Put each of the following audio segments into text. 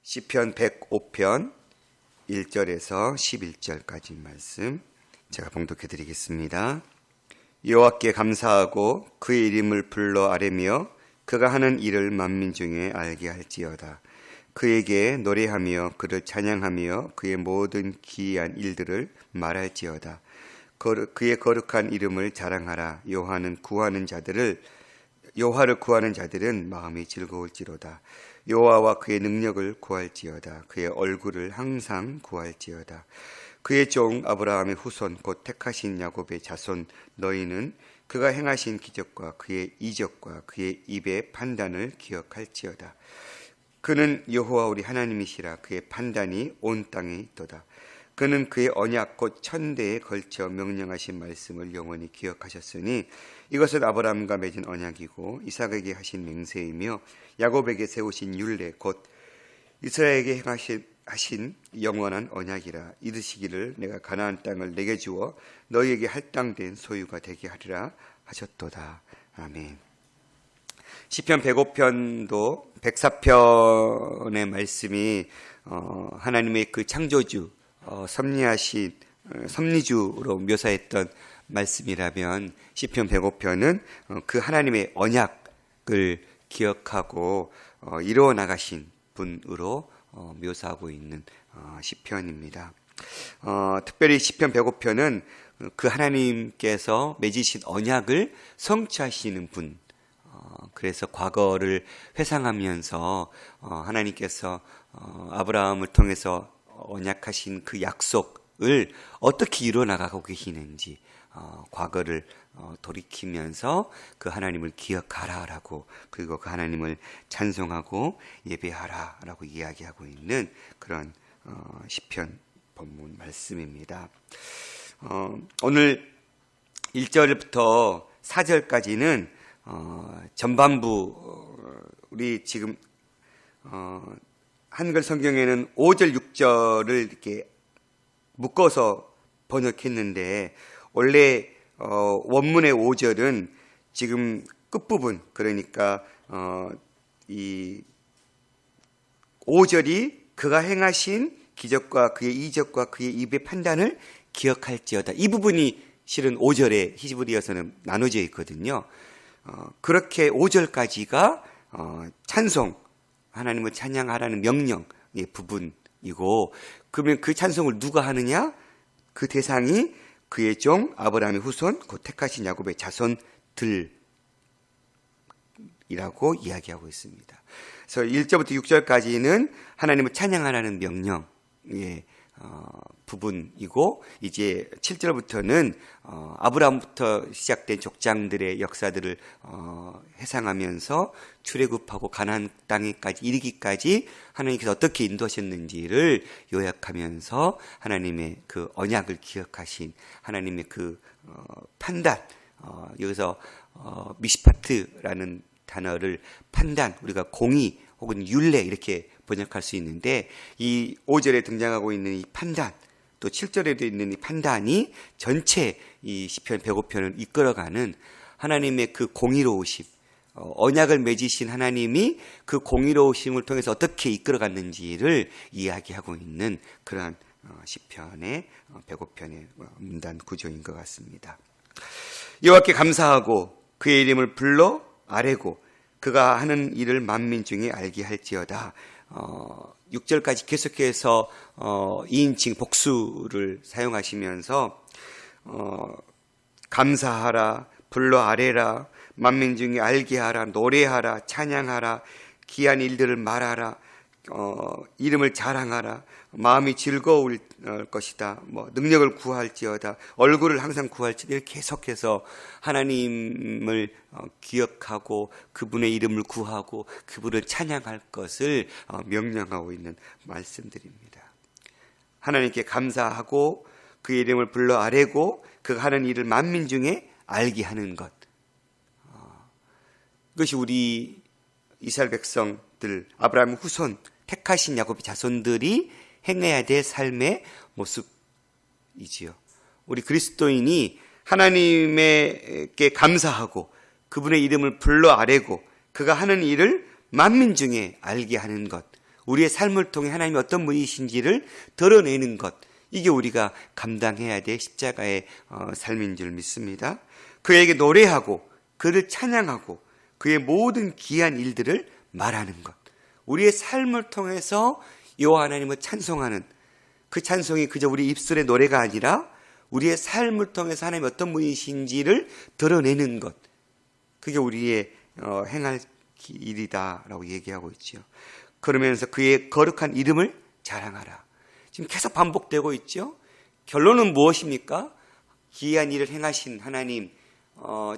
시편 105편 1절에서 11절까지 말씀 제가 봉독해 드리겠습니다. 여호와께 감사하고 그의 이름을 불러 아뢰며 그가 하는 일을 만민 중에 알게 할지어다. 그에게 노래하며 그를 찬양하며 그의 모든 기이한 일들을 말할지어다. 그의 거룩한 이름을 자랑하라. 여호와를 구하는 자들은 마음이 즐거울지로다. 여호와와 그의 능력을 구할지어다. 그의 얼굴을 항상 구할지어다. 그의 종 아브라함의 후손 곧 택하신 야곱의 자손 너희는 그가 행하신 기적과 그의 이적과 그의 입의 판단을 기억할지어다. 그는 여호와 우리 하나님이시라. 그의 판단이 온 땅에 있도다. 그는 그의 언약 곧 천대에 걸쳐 명령하신 말씀을 영원히 기억하셨으니 이것은 아브라함과 맺은 언약이고 이삭에게 하신 맹세이며 야곱에게 세우신 율례 곧 이스라엘에게 행하신 영원한 언약이라. 이르시기를 내가 가나안 땅을 내게 주어 너희에게 할당된 소유가 되게 하리라 하셨도다. 아멘. 시편 105편도 104편의 말씀이 하나님의 그 창조주 섭리하신 섭리주로 묘사했던 말씀이라면 시편 105편은 그 하나님의 언약을 기억하고 이루어 나가신 분으로 묘사하고 있는 시편입니다. 특별히 시편 105편은 그 하나님께서 맺으신 언약을 성취하시는 분, 그래서 과거를 회상하면서 하나님께서 아브라함을 통해서 언약하신 그 약속을 어떻게 이루어나가고 계시는지 과거를 돌이키면서 그 하나님을 기억하라라고, 그리고 그 하나님을 찬송하고 예배하라라고 이야기하고 있는 그런 시편 본문 말씀입니다. 오늘 1절부터 4절까지는 전반부, 우리 지금 한글 성경에는 5절, 6절을 이렇게 묶어서 번역했는데 원래 원문의 5절은 지금 끝부분, 그러니까 이 5절이 그가 행하신 기적과 그의 이적과 그의 입의 판단을 기억할지어다. 이 부분이 실은 5절에 히브리어서는 나눠져 있거든요. 그렇게 5절까지가 찬송, 하나님을 찬양하라는 명령의 부분이고, 그러면 그 찬송을 누가 하느냐? 그 대상이 그의 종 아브라함의 후손 곧 택하신 야곱의 자손들이라고 이야기하고 있습니다. 그래서 1절부터 6절까지는 하나님을 찬양하라는 명령의 부분이고, 이제 7절부터는 아브라함부터 시작된 족장들의 역사들을 회상하면서 출애굽하고 가나안 땅에까지 이르기까지 하나님께서 어떻게 인도하셨는지를 요약하면서 하나님의 그 언약을 기억하신 하나님의 그 판단, 여기서 미시파트라는 단어를 판단, 우리가 공의 혹은 율례 이렇게 번역할 수 있는데, 이 5절에 등장하고 있는 이 판단, 또 7절에도 있는 이 판단이 전체 이 시편 105편을 이끌어가는 하나님의 그 공의로우심, 언약을 맺으신 하나님이 그 공의로우심을 통해서 어떻게 이끌어갔는지를 이야기하고 있는 그런 시편의 105편의 문단 구조인 것 같습니다. 여호와께 감사하고 그의 이름을 불러 아뢰고 그가 하는 일을 만민 중에 알게 할지어다. 6절까지 계속해서 2인칭 복수를 사용하시면서 감사하라, 불러 아뢰라, 만민 중에 알게 하라, 노래하라, 찬양하라, 기한 일들을 말하라, 이름을 자랑하라, 마음이 즐거울 것이다, 능력을 구할지어다, 얼굴을 항상 구할지어다, 이렇게 계속해서 하나님을 기억하고 그분의 이름을 구하고 그분을 찬양할 것을 명령하고 있는 말씀들입니다. 하나님께 감사하고 그의 이름을 불러 아뢰고 그가 하는 일을 만민 중에 알게 하는 것, 이것이 우리 이스라엘 백성들, 아브라함 후손, 택하신 야곱의 자손들이 행해야 될 삶의 모습이지요. 우리 그리스도인이 하나님께 감사하고 그분의 이름을 불러 아뢰고 그가 하는 일을 만민 중에 알게 하는 것, 우리의 삶을 통해 하나님이 어떤 분이신지를 드러내는 것, 이게 우리가 감당해야 될 십자가의 삶인 줄 믿습니다. 그에게 노래하고 그를 찬양하고 그의 모든 귀한 일들을 말하는 것, 우리의 삶을 통해서 여호와 하나님을 찬송하는 그 찬송이 그저 우리 입술의 노래가 아니라 우리의 삶을 통해서 하나님이 어떤 분이신지를 드러내는 것, 그게 우리의 행할 일이다라고 얘기하고 있죠. 그러면서 그의 거룩한 이름을 자랑하라. 지금 계속 반복되고 있죠. 결론은 무엇입니까? 기이한 일을 행하신 하나님,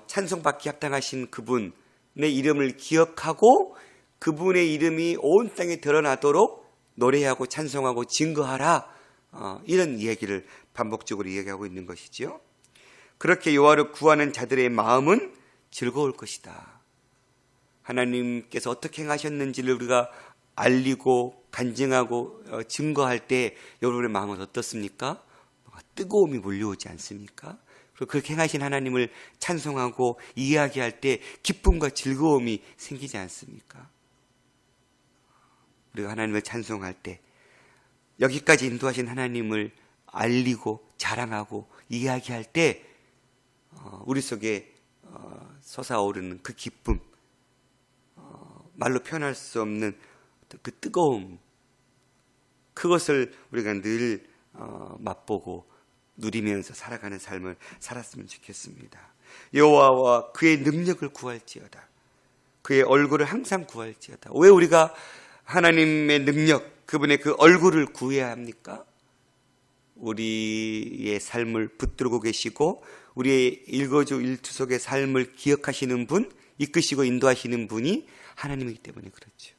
찬송받기 합당하신 그분의 이름을 기억하고 그분의 이름이 온 땅에 드러나도록 노래하고 찬송하고 증거하라. 이런 이야기를 반복적으로 이야기하고 있는 것이죠. 그렇게 여호와를 구하는 자들의 마음은 즐거울 것이다. 하나님께서 어떻게 행하셨는지를 우리가 알리고 간증하고 증거할 때 여러분의 마음은 어떻습니까? 뜨거움이 몰려오지 않습니까? 그리고 그렇게 행하신 하나님을 찬송하고 이야기할 때 기쁨과 즐거움이 생기지 않습니까? 우리가 하나님을 찬송할 때 여기까지 인도하신 하나님을 알리고 자랑하고 이야기할 때 우리 속에 솟아오르는 그 기쁨, 말로 표현할 수 없는 그 뜨거움, 그것을 우리가 늘 맛보고 누리면서 살아가는 삶을 살았으면 좋겠습니다. 여호와와 그의 능력을 구할지어다. 그의 얼굴을 항상 구할지어다. 왜 우리가 하나님의 능력, 그분의 그 얼굴을 구해야 합니까? 우리의 삶을 붙들고 계시고 우리의 일거주 일투족의 삶을 기억하시는 분, 이끄시고 인도하시는 분이 하나님이기 때문에 그렇죠.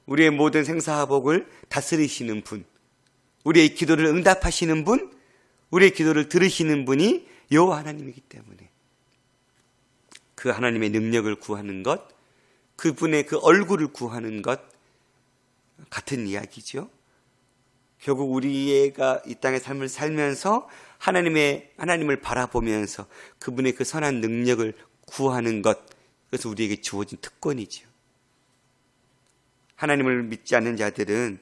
우리의 모든 생사화복을 다스리시는 분, 우리의 기도를 응답하시는 분, 우리의 기도를 들으시는 분이 여호와 하나님이기 때문에 그 하나님의 능력을 구하는 것, 그분의 그 얼굴을 구하는 것 같은 이야기죠. 결국 우리가 이 땅의 삶을 살면서 하나님을 바라보면서 그분의 그 선한 능력을 구하는 것, 그것은 우리에게 주어진 특권이죠. 하나님을 믿지 않는 자들은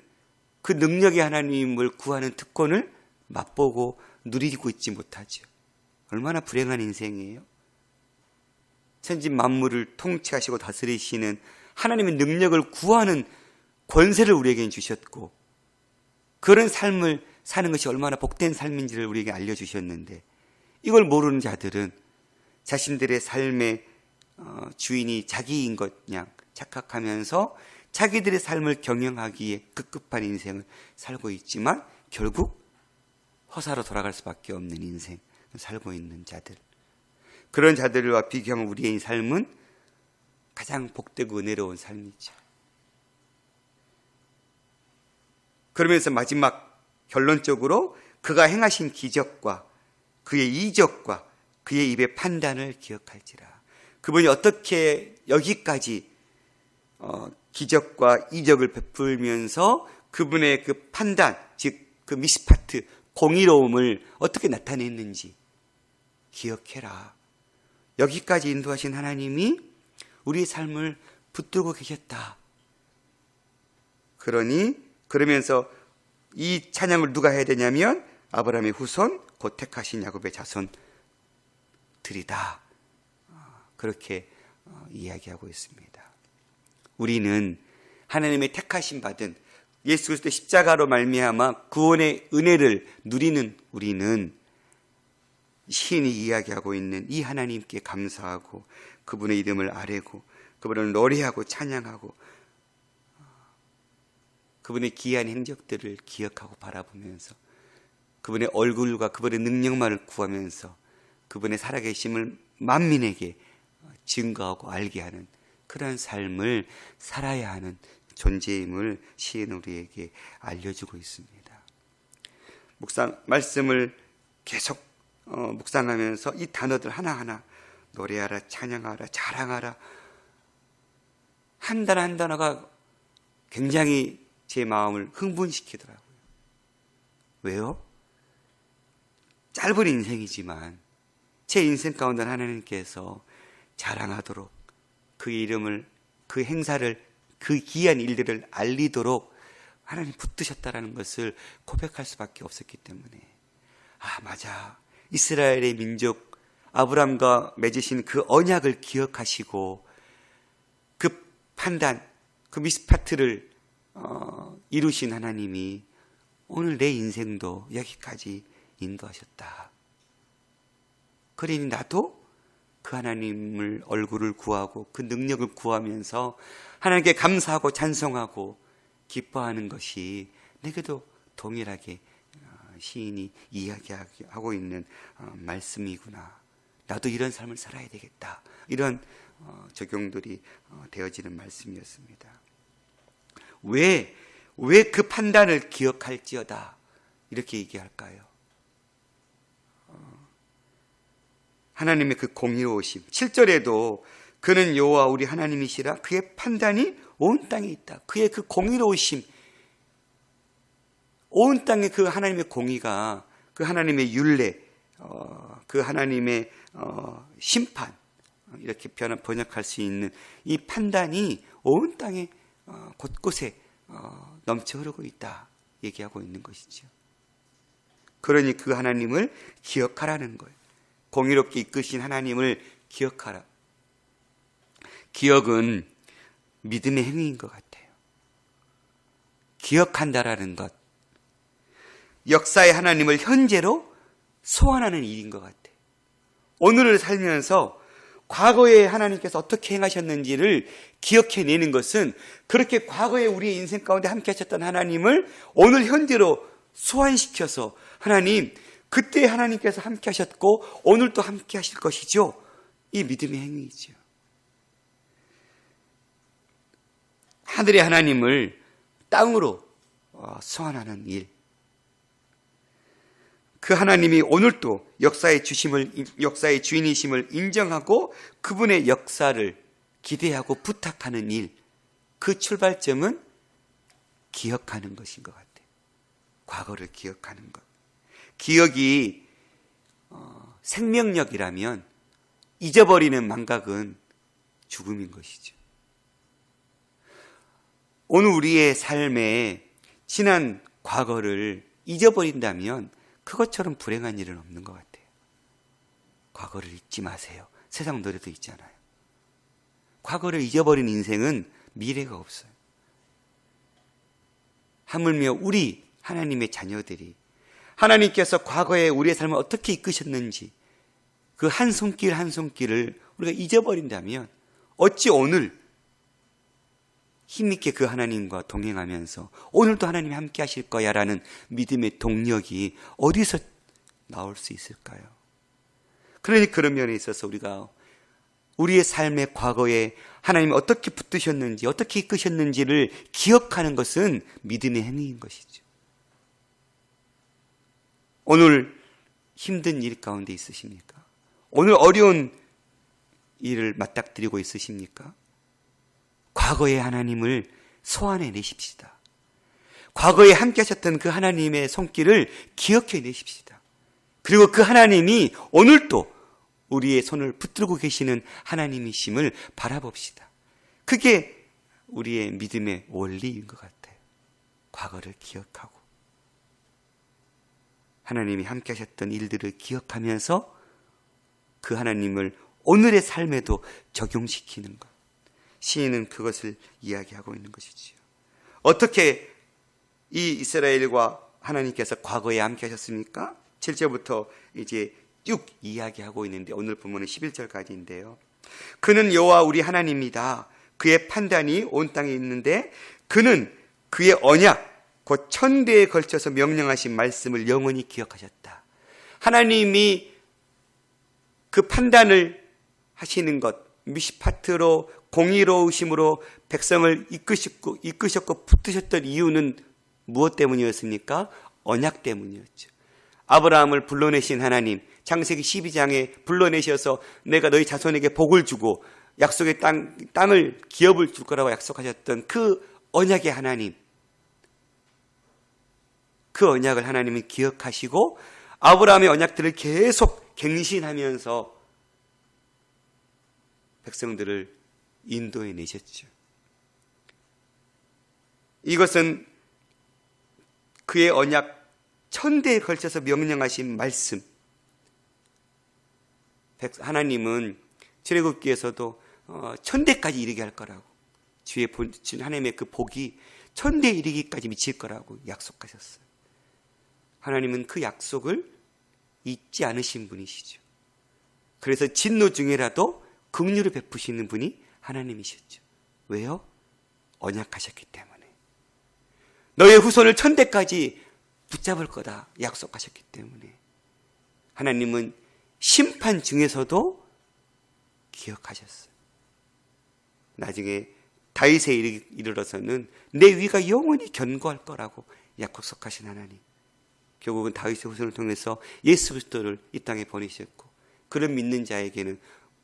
그 능력의 하나님을 구하는 특권을 맛보고 누리고 있지 못하죠. 얼마나 불행한 인생이에요. 천지 만물을 통치하시고 다스리시는 하나님의 능력을 구하는 권세를 우리에게 주셨고 그런 삶을 사는 것이 얼마나 복된 삶인지를 우리에게 알려주셨는데 이걸 모르는 자들은 자신들의 삶의 주인이 자기인 것냥 착각하면서 자기들의 삶을 경영하기에 급급한 인생을 살고 있지만 결국 허사로 돌아갈 수밖에 없는 인생 살고 있는 자들, 그런 자들과 비교하면 우리의 삶은 가장 복되고 은혜로운 삶이죠. 그러면서 마지막 결론적으로 그가 행하신 기적과 그의 이적과 그의 입의 판단을 기억할지라. 그분이 어떻게 여기까지 기적과 이적을 베풀면서 그분의 그 판단, 즉 그 미스파트, 공의로움을 어떻게 나타냈는지 기억해라. 여기까지 인도하신 하나님이 우리의 삶을 붙들고 계셨다. 그러면서 이 찬양을 누가 해야 되냐면 아브라함의 후손, 곧 택하신 야곱의 자손들이다. 그렇게 이야기하고 있습니다. 우리는 하나님의 택하심 받은 예수 그리스도의 십자가로 말미암아 구원의 은혜를 누리는 우리는 시인이 이야기하고 있는 이 하나님께 감사하고 그분의 이름을 아뢰고 그분을 노래하고 찬양하고 그분의 기이한 행적들을 기억하고 바라보면서 그분의 얼굴과 그분의 능력만을 구하면서 그분의 살아계심을 만민에게 증거하고 알게 하는 그런 삶을 살아야 하는 존재임을 시인 우리에게 알려주고 있습니다. 말씀을 계속 묵상하면서 이 단어들 하나하나 노래하라, 찬양하라, 자랑하라 한 단어 한 단어가 굉장히 제 마음을 흥분시키더라고요. 왜요? 짧은 인생이지만 제 인생 가운데 하나님께서 자랑하도록 그 이름을, 그 행사를 그 기이한 일들을 알리도록 하나님 붙드셨다라는 것을 고백할 수밖에 없었기 때문에, 맞아, 이스라엘의 민족 아브라함과 맺으신 그 언약을 기억하시고 그 판단, 그 미스파트를 이루신 하나님이 오늘 내 인생도 여기까지 인도하셨다. 그러니 나도 그 하나님을 얼굴을 구하고 그 능력을 구하면서 하나님께 감사하고 찬송하고 기뻐하는 것이 내게도 동일하게 시인이 이야기하고 있는 말씀이구나. 나도 이런 삶을 살아야 되겠다. 이런 적용들이 되어지는 말씀이었습니다. 왜 그 판단을 기억할지어다 이렇게 얘기할까요? 하나님의 그 공의로우심. 7절에도 그는 여호와 우리 하나님이시라 그의 판단이 온 땅에 있다. 그의 그 공의로우심, 온 땅에 그 하나님의 공의가, 그 하나님의 율례, 그 하나님의 심판, 이렇게 번역할 수 있는 이 판단이 온 땅에 곳곳에 넘쳐 흐르고 있다 얘기하고 있는 것이죠. 그러니 그 하나님을 기억하라는 거예요. 공의롭게 이끄신 하나님을 기억하라. 기억은 믿음의 행위인 것 같아요. 기억한다라는 것, 역사의 하나님을 현재로 소환하는 일인 것 같아요. 오늘을 살면서 과거에 하나님께서 어떻게 행하셨는지를 기억해내는 것은 그렇게 과거에 우리의 인생 가운데 함께 하셨던 하나님을 오늘 현재로 소환시켜서, 하나님, 그때 하나님께서 함께 하셨고 오늘 또 함께 하실 것이죠. 이 믿음의 행위이죠. 하늘의 하나님을 땅으로 소환하는 일. 그 하나님이 오늘도 역사의 주인이심을 인정하고 그분의 역사를 기대하고 부탁하는 일. 그 출발점은 기억하는 것인 것 같아요. 과거를 기억하는 것. 기억이 생명력이라면 잊어버리는 망각은 죽음인 것이죠. 오늘 우리의 삶에 지난 과거를 잊어버린다면 그것처럼 불행한 일은 없는 것 같아요. 과거를 잊지 마세요. 세상 노래도 있잖아요. 과거를 잊어버린 인생은 미래가 없어요. 하물며 우리 하나님의 자녀들이 하나님께서 과거에 우리의 삶을 어떻게 이끄셨는지 그 한 손길 한 손길을 우리가 잊어버린다면 어찌 오늘 힘있게 그 하나님과 동행하면서 오늘도 하나님이 함께 하실 거야 라는 믿음의 동력이 어디서 나올 수 있을까요? 그러니 그런 면에 있어서 우리가 우리의 삶의 과거에 하나님이 어떻게 붙드셨는지 어떻게 이끄셨는지를 기억하는 것은 믿음의 행위인 것이죠. 오늘 힘든 일 가운데 있으십니까? 오늘 어려운 일을 맞닥뜨리고 있으십니까? 과거의 하나님을 소환해 내십시다. 과거에 함께 하셨던 그 하나님의 손길을 기억해 내십시다. 그리고 그 하나님이 오늘도 우리의 손을 붙들고 계시는 하나님이심을 바라봅시다. 그게 우리의 믿음의 원리인 것 같아요. 과거를 기억하고 하나님이 함께 하셨던 일들을 기억하면서 그 하나님을 오늘의 삶에도 적용시키는 것. 시인은 그것을 이야기하고 있는 것이지요. 어떻게 이 이스라엘과 하나님께서 과거에 함께 하셨습니까? 7절부터 이제 쭉 이야기하고 있는데 오늘 본문은 11절까지인데요. 그는 여호와 우리 하나님이다. 그의 판단이 온 땅에 있는데 그는 그의 언약 곧 천대에 걸쳐서 명령하신 말씀을 영원히 기억하셨다. 하나님이 그 판단을 하시는 것, 미시파트로 공의로우심으로 백성을 이끄셨고 붙드셨던 이유는 무엇 때문이었습니까? 언약 때문이었죠. 아브라함을 불러내신 하나님, 창세기 12장에 불러내셔서 내가 너희 자손에게 복을 주고 약속의 땅을 기업을 줄 거라고 약속하셨던 그 언약의 하나님, 그 언약을 하나님이 기억하시고 아브라함의 언약들을 계속 갱신하면서 백성들을 인도해 내셨죠. 이것은 그의 언약 천대에 걸쳐서 명령하신 말씀. 하나님은 출애굽기에서도 천대까지 이르게 할 거라고, 주의 하나님의 그 복이 천대에 이르기까지 미칠 거라고 약속하셨어요. 하나님은 그 약속을 잊지 않으신 분이시죠. 그래서 진노 중에라도 긍휼을 베푸시는 분이 하나님이셨죠. 왜요? 언약하셨기 때문에. 너의 후손을 천대까지 붙잡을 거다 약속하셨기 때문에. 하나님은 심판 중에서도 기억하셨어요. 나중에 다윗에 이르러서는 내 위가 영원히 견고할 거라고 약속하신 하나님. 결국은 다윗의 후손을 통해서 예수 그리스도를 이 땅에 보내셨고, 그를 믿는 자에게는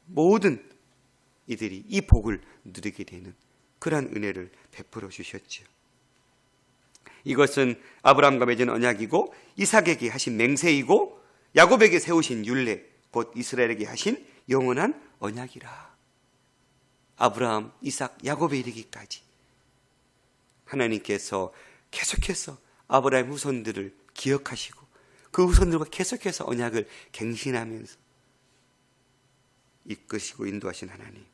모든 이들이 이 복을 누리게 되는 그러한 은혜를 베풀어 주셨죠. 이것은 아브라함과 맺은 언약이고, 이삭에게 하신 맹세이고, 야곱에게 세우신 율례, 곧 이스라엘에게 하신 영원한 언약이라. 아브라함, 이삭, 야곱에 이르기까지 하나님께서 계속해서 아브라함 후손들을 기억하시고, 그 후손들과 계속해서 언약을 갱신하면서 이끄시고 인도하신 하나님.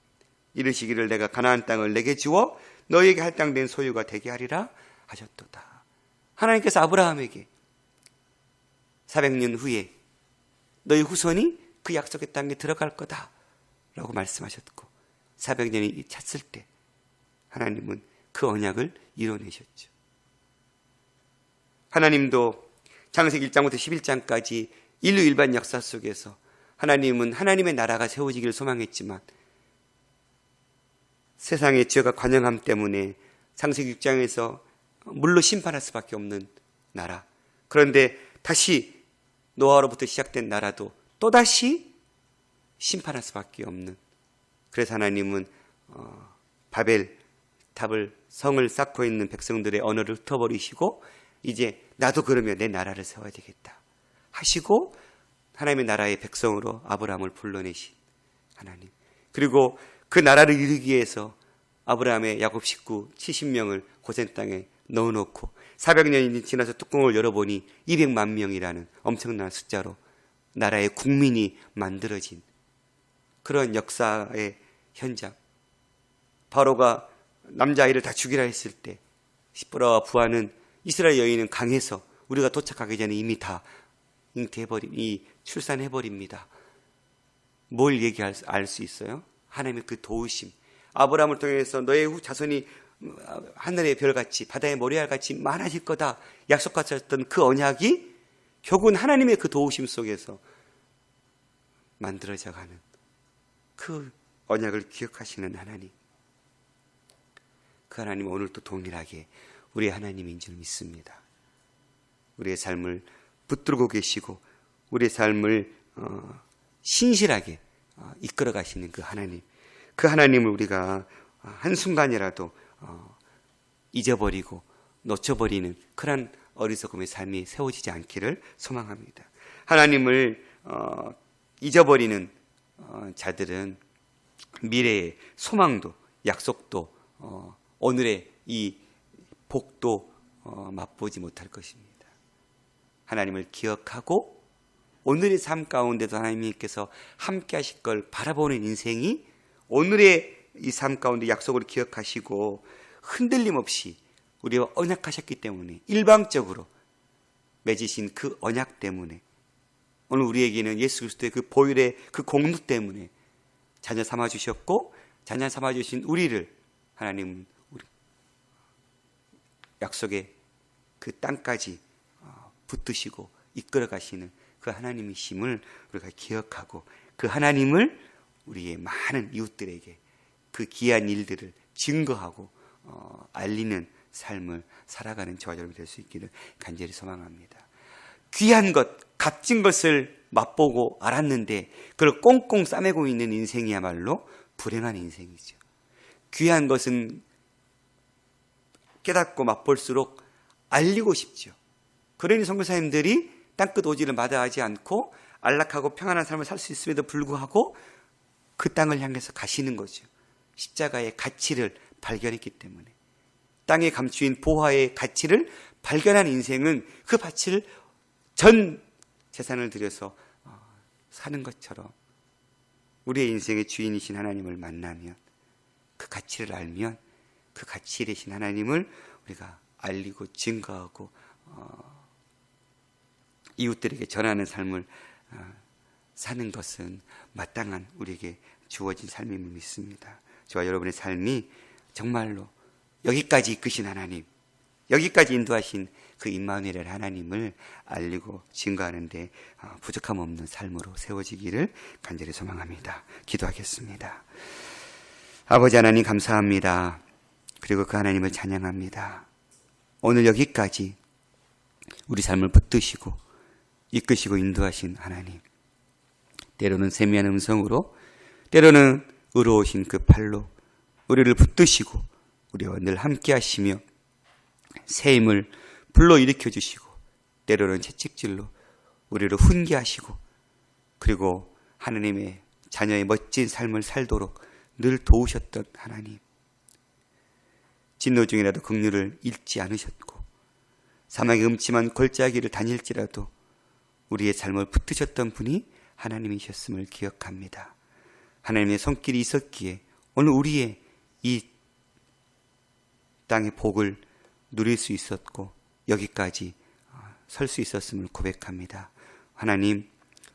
이르시기를 내가 가나안 땅을 내게 주어 너희에게 할당된 소유가 되게 하리라 하셨도다. 하나님께서 아브라함에게 400년 후에 너희 후손이 그 약속의 땅에 들어갈 거다 라고 말씀하셨고, 400년이 찼을 때 하나님은 그 언약을 이뤄내셨죠. 하나님도 창세기 1장부터 11장까지 인류 일반 역사 속에서 하나님은 하나님의 나라가 세워지기를 소망했지만, 세상의 죄가 관영함 때문에 창세기 6장에서 물로 심판할 수밖에 없는 나라, 그런데 다시 노아로부터 시작된 나라도 또다시 심판할 수밖에 없는, 그래서 하나님은 바벨 탑을, 성을 쌓고 있는 백성들의 언어를 흩어버리시고, 이제 나도 그러면 내 나라를 세워야 되겠다 하시고 하나님의 나라의 백성으로 아브라함을 불러내신 하나님. 그리고 그 나라를 이루기 위해서 아브라함의 야곱 식구 70명을 고센 땅에 넣어놓고 400년이 지나서 뚜껑을 열어보니 200만 명이라는 엄청난 숫자로 나라의 국민이 만들어진 그런 역사의 현장. 바로가 남자아이를 다 죽이라 했을 때 시브라와 부하는 이스라엘 여인은 강해서 우리가 도착하기 전에 이미 다 출산해버립니다. 뭘 알 수 있어요? 하나님의 그 도우심. 아브라함을 통해서 너의 자손이 하늘의 별같이 바다의 모래알같이 많아질 거다 약속하셨던 그 언약이 결국은 하나님의 그 도우심 속에서 만들어져가는 그 언약을 기억하시는 하나님. 그 하나님은 오늘도 동일하게 우리의 하나님인 줄 믿습니다. 우리의 삶을 붙들고 계시고 우리의 삶을 신실하게 이끌어 가시는 그 하나님. 그 하나님을 우리가 한순간이라도 잊어버리고 놓쳐버리는 그런 어리석음의 삶이 세워지지 않기를 소망합니다. 하나님을 잊어버리는 자들은 미래의 소망도 약속도 오늘의 이 복도 맛보지 못할 것입니다. 하나님을 기억하고 오늘의 삶 가운데도 하나님께서 함께 하실 걸 바라보는 인생이 오늘의 이 삶 가운데 약속을 기억하시고 흔들림 없이 우리와 언약하셨기 때문에 일방적으로 맺으신 그 언약 때문에 오늘 우리에게는 예수 그리스도의 그 보혈의 그 공로 때문에 자녀 삼아주셨고 자녀 삼아주신 우리를 하나님은 우리 약속의 그 땅까지 붙드시고 이끌어 가시는 그 하나님이심을 우리가 기억하고 그 하나님을 우리의 많은 이웃들에게 그 귀한 일들을 증거하고 알리는 삶을 살아가는 저와 여러분이 될 수 있기를 간절히 소망합니다. 귀한 것, 값진 것을 맛보고 알았는데 그걸 꽁꽁 싸매고 있는 인생이야말로 불행한 인생이죠. 귀한 것은 깨닫고 맛볼수록 알리고 싶죠. 그러니 선교사님들이 땅끝 오지를 마다하지 않고 안락하고 평안한 삶을 살 수 있음에도 불구하고 그 땅을 향해서 가시는 거죠. 십자가의 가치를 발견했기 때문에. 땅에 감추인 보화의 가치를 발견한 인생은 그 가치를 전 재산을 들여서 사는 것처럼 우리의 인생의 주인이신 하나님을 만나면, 그 가치를 알면 그 가치 되신 하나님을 우리가 알리고 증거하고 이웃들에게 전하는 삶을 사는 것은 마땅한 우리에게 주어진 삶임을 믿습니다. 저와 여러분의 삶이 정말로 여기까지 이끄신 하나님, 여기까지 인도하신 그 임마누엘 하나님을 알리고 증거하는 데 부족함 없는 삶으로 세워지기를 간절히 소망합니다. 기도하겠습니다. 아버지 하나님 감사합니다. 그리고 그 하나님을 찬양합니다. 오늘 여기까지 우리 삶을 붙드시고 이끄시고 인도하신 하나님, 때로는 세미한 음성으로, 때로는 의로우신 그 팔로 우리를 붙드시고 우리와 늘 함께 하시며 새 힘을 불러일으켜 주시고, 때로는 채찍질로 우리를 훈계하시고, 그리고 하나님의 자녀의 멋진 삶을 살도록 늘 도우셨던 하나님, 진노 중이라도 긍휼을 잃지 않으셨고 사망의 음침한 골짜기를 다닐지라도 우리의 삶을 붙드셨던 분이 하나님이셨음을 기억합니다. 하나님의 손길이 있었기에 오늘 우리의 이 땅의 복을 누릴 수 있었고 여기까지 설 수 있었음을 고백합니다. 하나님,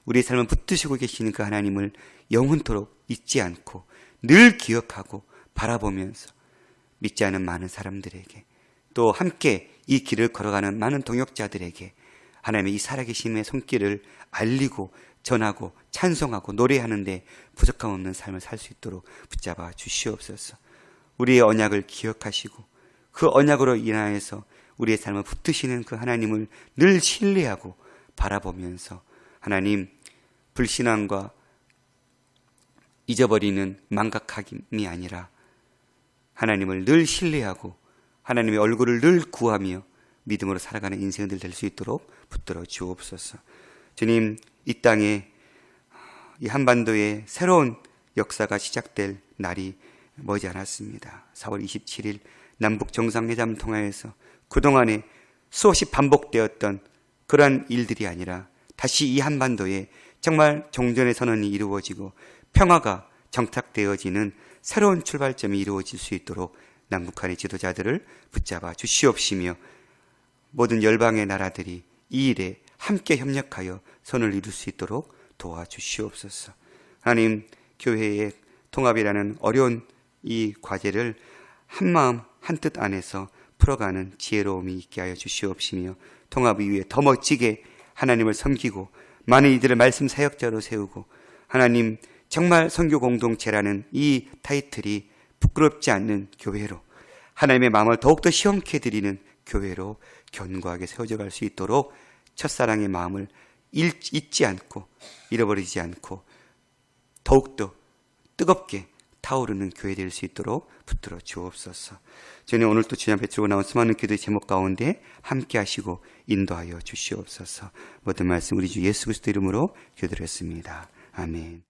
우리의 삶을 붙드시고 계시는 그 하나님을 영원토록 잊지 않고 늘 기억하고 바라보면서 믿지 않은 많은 사람들에게, 또 함께 이 길을 걸어가는 많은 동역자들에게 하나님의 이 살아계심의 손길을 알리고 전하고 찬송하고 노래하는데 부족함 없는 삶을 살 수 있도록 붙잡아 주시옵소서. 우리의 언약을 기억하시고 그 언약으로 인하여서 우리의 삶을 붙드시는 그 하나님을 늘 신뢰하고 바라보면서, 하나님, 불신앙과 잊어버리는 망각함이 아니라 하나님을 늘 신뢰하고 하나님의 얼굴을 늘 구하며 믿음으로 살아가는 인생들 될 수 있도록 붙들어 주옵소서. 주님, 이 땅에, 이 한반도에 새로운 역사가 시작될 날이 머지않았습니다. 4월 27일 남북 정상회담 통하여서 그동안에 수없이 반복되었던 그러한 일들이 아니라 다시 이 한반도에 정말 종전의 선언이 이루어지고 평화가 정착되어지는 새로운 출발점이 이루어질 수 있도록 남북한의 지도자들을 붙잡아 주시옵시며 모든 열방의 나라들이 이 일에 함께 협력하여 선을 이룰 수 있도록 도와주시옵소서. 하나님, 교회의 통합이라는 어려운 이 과제를 한마음 한뜻 안에서 풀어가는 지혜로움이 있게 하여 주시옵시며 통합 이후에 더 멋지게 하나님을 섬기고 많은 이들을 말씀 사역자로 세우고, 하나님, 정말 선교 공동체라는 이 타이틀이 부끄럽지 않는 교회로, 하나님의 마음을 더욱더 시원케 드리는 교회로 견고하게 세워져 갈 수 있도록 첫사랑의 마음을 잊지 않고 잃어버리지 않고 더욱더 뜨겁게 타오르는 교회 될 수 있도록 붙들어 주옵소서. 저는 오늘 또 주님 앞에 들고 나온 수많은 기도의 제목 가운데 함께 하시고 인도하여 주시옵소서. 모든 말씀 우리 주 예수 그리스도 이름으로 기도드렸습니다. 아멘.